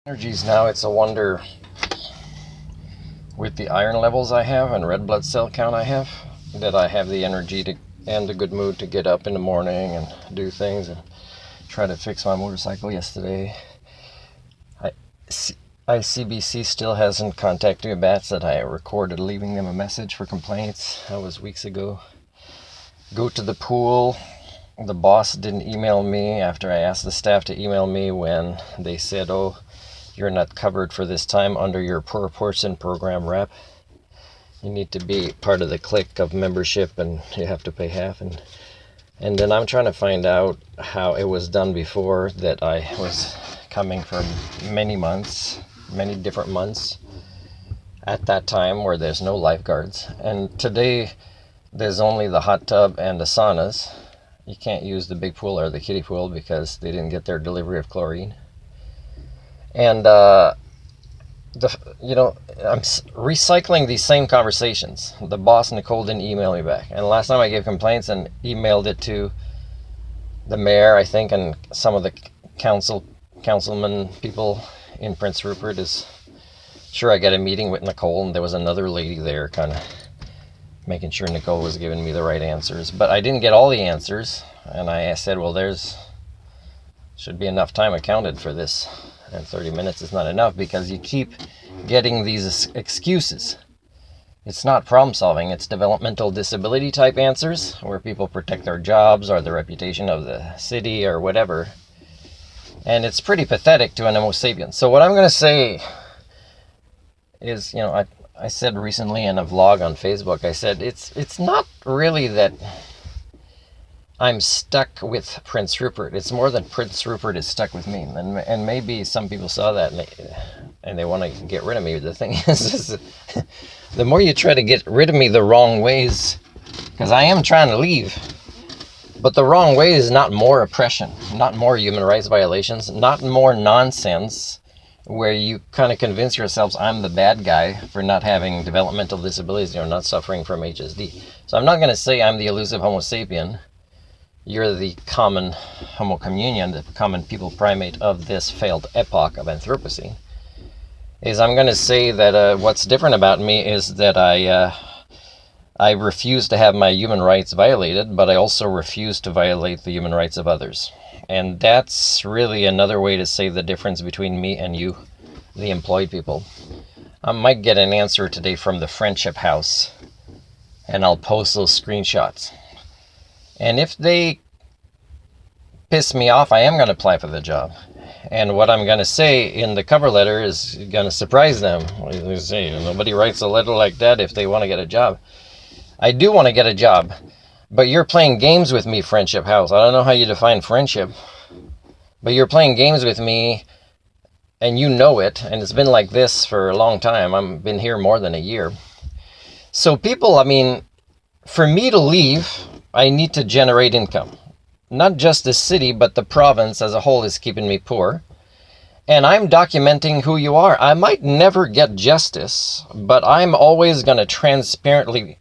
Energies now, it's a wonder with the iron levels I have and red blood cell count I have that I have the energy to and the good mood to get up in the morning and do things and try to fix my motorcycle yesterday. ICBC still hasn't contacted me back. Said I recorded leaving them a message for complaints. That was weeks ago. Go to the pool. The boss didn't email me after I asked the staff to email me when they said, oh, you're not covered for this time under your per person program rep. You need to be part of the clique of membership and you have to pay half. And then I'm trying to find out how it was done before that I was coming for many months, many different months at that time where there's no lifeguards. And today there's only the hot tub and the saunas. You can't use the big pool or the kiddie pool because they didn't get their delivery of chlorine. And I'm recycling these same conversations. The boss, Nicole, didn't email me back. And last time I gave complaints and emailed it to the mayor, I think, and some of the councilman people in Prince Rupert is sure I got a meeting with Nicole, and there was another lady there kind of making sure Nicole was giving me the right answers. But I didn't get all the answers, and I said, well, there's should be enough time accounted for this. And 30 minutes is not enough because you keep getting these excuses. It's not problem solving, it's developmental disability type answers where people protect their jobs or the reputation of the city or whatever. And it's pretty pathetic to an Homo sapien. So what I'm going to say is, I said recently in a vlog on Facebook, I said it's not really that I'm stuck with Prince Rupert. It's more than Prince Rupert is stuck with me. And maybe some people saw that and they want to get rid of me. The thing is the more you try to get rid of me the wrong ways, because I am trying to leave, but the wrong way is not more oppression, not more human rights violations, not more nonsense where you kind of convince yourselves I'm the bad guy for not having developmental disabilities or not suffering from HSD. So I'm not going to say I'm the elusive Homo sapien. You're the common Homo communion, the common people primate of this failed epoch of Anthropocene. I'm going to say that what's different about me is that I refuse to have my human rights violated, but I also refuse to violate the human rights of others. And that's really another way to say the difference between me and you, the employed people. I might get an answer today from the Friendship House, and I'll post those screenshots. And if they piss me off, I am going to apply for the job. And what I'm going to say in the cover letter is going to surprise them. They say, nobody writes a letter like that if they want to get a job. I do want to get a job, but you're playing games with me, Friendship House. I don't know how you define friendship, but you're playing games with me, and you know it, and it's been like this for a long time. I've been here more than a year. So people, for me to leave, I need to generate income. Not just the city, but the province as a whole is keeping me poor. And I'm documenting who you are. I might never get justice, but I'm always going to transparently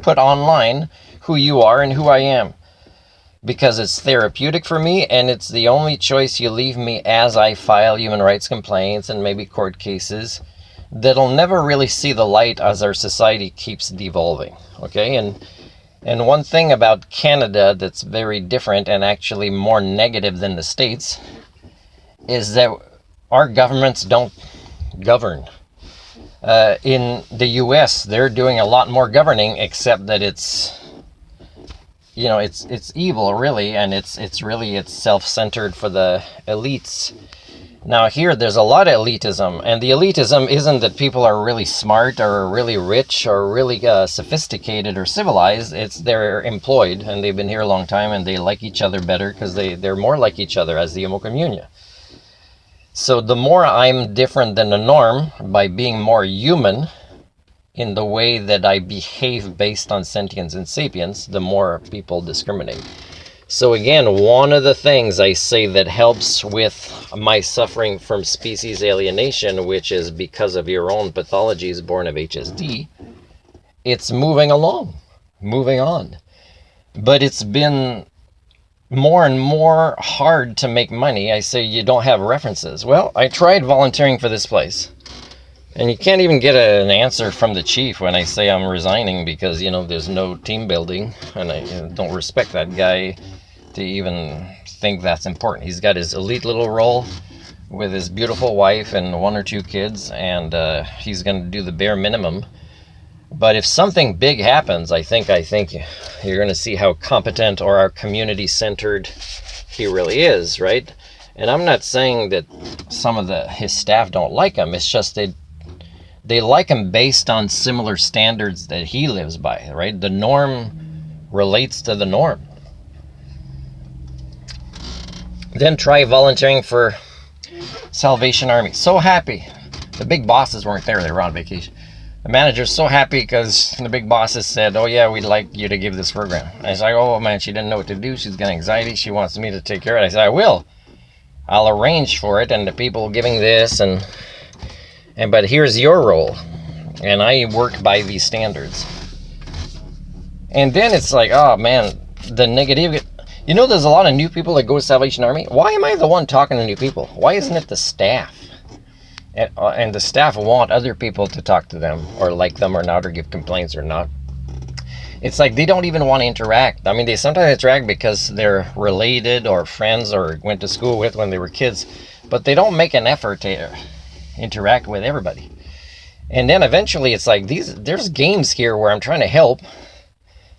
put online who you are and who I am. Because it's therapeutic for me, and it's the only choice you leave me as I file human rights complaints and maybe court cases that'll never really see the light as our society keeps devolving. Okay, and one thing about Canada that's very different and actually more negative than the States is that our governments don't govern. In the US, they're doing a lot more governing, except that it's evil, really, and it's self-centered for the elites. Now here, there's a lot of elitism, and the elitism isn't that people are really smart or really rich or really sophisticated or civilized. It's they're employed, and they've been here a long time, and they like each other better because they're more like each other as the Homo communia. So the more I'm different than the norm by being more human in the way that I behave based on sentience and sapience, the more people discriminate. So again, one of the things I say that helps with my suffering from species alienation, which is because of your own pathologies born of HSD, it's moving on. But it's been more and more hard to make money. I say, you don't have references. Well, I tried volunteering for this place, and you can't even get an answer from the chief when I say I'm resigning because, there's no team building, and I don't respect that guy to even think that's important. He's got his elite little role with his beautiful wife and 1 or 2 kids, and he's going to do the bare minimum. But if something big happens, I think you're going to see how competent or how community-centered he really is, right? And I'm not saying that some of his staff don't like him. It's just they like him based on similar standards that he lives by, right? The norm relates to the norm. Then try volunteering for Salvation Army. So happy. The big bosses weren't there. They were on vacation. The manager's so happy because the big bosses said, oh yeah, we'd like you to give this program. I was like, oh man, she didn't know what to do. She's got anxiety. She wants me to take care of it. I said, I will. I'll arrange for it, and the people giving this, but here's your role. And I work by these standards. And then it's like, oh man, the negative. There's a lot of new people that go to Salvation Army. Why am I the one talking to new people? Why isn't it the staff? And the staff want other people to talk to them or like them or not, or give complaints or not. It's like they don't even want to interact. I mean, they sometimes interact because they're related or friends or went to school with when they were kids, but they don't make an effort to interact with everybody. And then eventually it's like there's games here where I'm trying to help,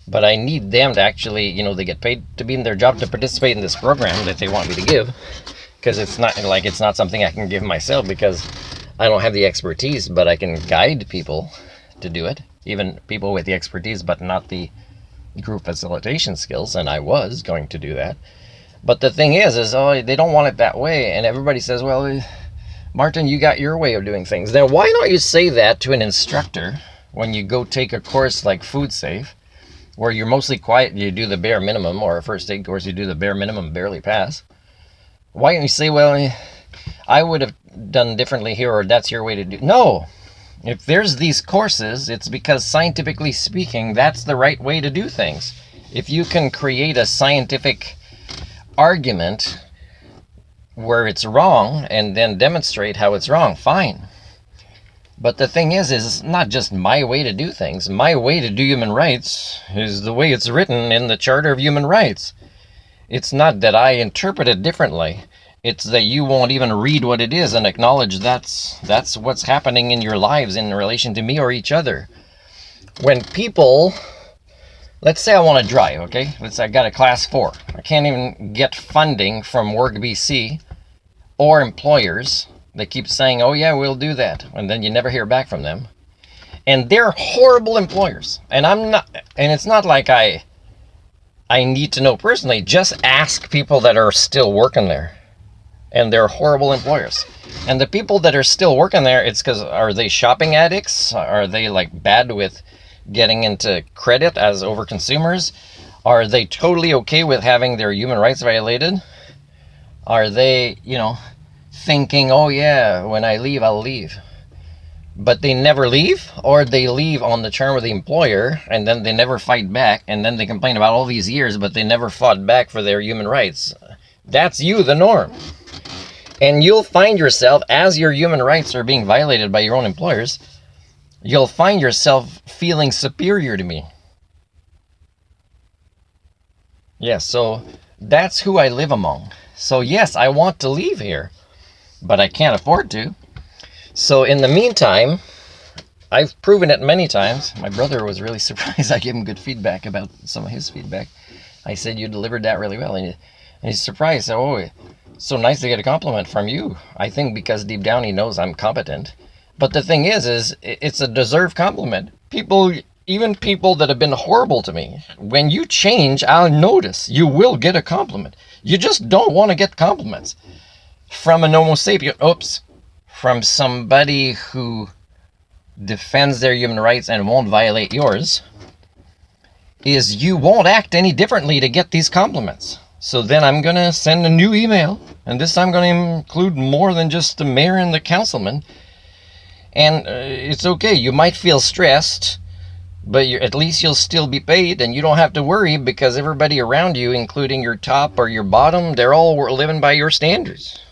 but I need them to actually, they get paid to be in their job to participate in this program that they want me to give. Because it's not something I can give myself because I don't have the expertise, but I can guide people to do it. Even people with the expertise, but not the group facilitation skills, and I was going to do that. But the thing is they don't want it that way, and everybody says, well, Martin, you got your way of doing things. Then why don't you say that to an instructor when you go take a course like Food Safe, where you're mostly quiet, you do the bare minimum, or a first aid course, you do the bare minimum, barely pass. Why don't you say, well, I would have done differently here, or that's your way to do? No. If there's these courses, it's because scientifically speaking, that's the right way to do things. If you can create a scientific argument where it's wrong and then demonstrate how it's wrong, fine. But the thing is it's not just my way to do things. My way to do human rights is the way it's written in the Charter of Human Rights. It's not that I interpret it differently. It's that you won't even read what it is and acknowledge that's what's happening in your lives in relation to me or each other. When people, let's say I want to drive, okay? Let's say I got a class 4. I can't even get funding from Work BC or employers. They keep saying, oh yeah, we'll do that. And then you never hear back from them. And they're horrible employers. And it's not like I need to know personally. Just ask people that are still working there. And they're horrible employers. And the people that are still working there, it's because, are they shopping addicts? Are they like bad with getting into credit as overconsumers? Are they totally okay with having their human rights violated? Are they, thinking, oh yeah, when I leave, I'll leave. But they never leave, or they leave on the term of the employer, and then they never fight back, and then they complain about all these years, but they never fought back for their human rights. That's the norm. And you'll find yourself, as your human rights are being violated by your own employers, you'll find yourself feeling superior to me. Yes, so that's who I live among. So yes, I want to leave here, but I can't afford to. So in the meantime, I've proven it many times. My brother was really surprised. I gave him good feedback about some of his feedback. I said, you delivered that really well. And he's surprised. Oh, it's so nice to get a compliment from you. I think because deep down he knows I'm competent. But the thing is it's a deserved compliment. Even people that have been horrible to me, when you change, I'll notice. You will get a compliment. You just don't want to get compliments from an Homo sapien. From somebody who defends their human rights and won't violate yours, is you won't act any differently to get these compliments. So then I'm going to send a new email, and this time I'm going to include more than just the mayor and the councilman. And it's okay. You might feel stressed, But at least you'll still be paid, and you don't have to worry because everybody around you, including your top or your bottom, they're all living by your standards.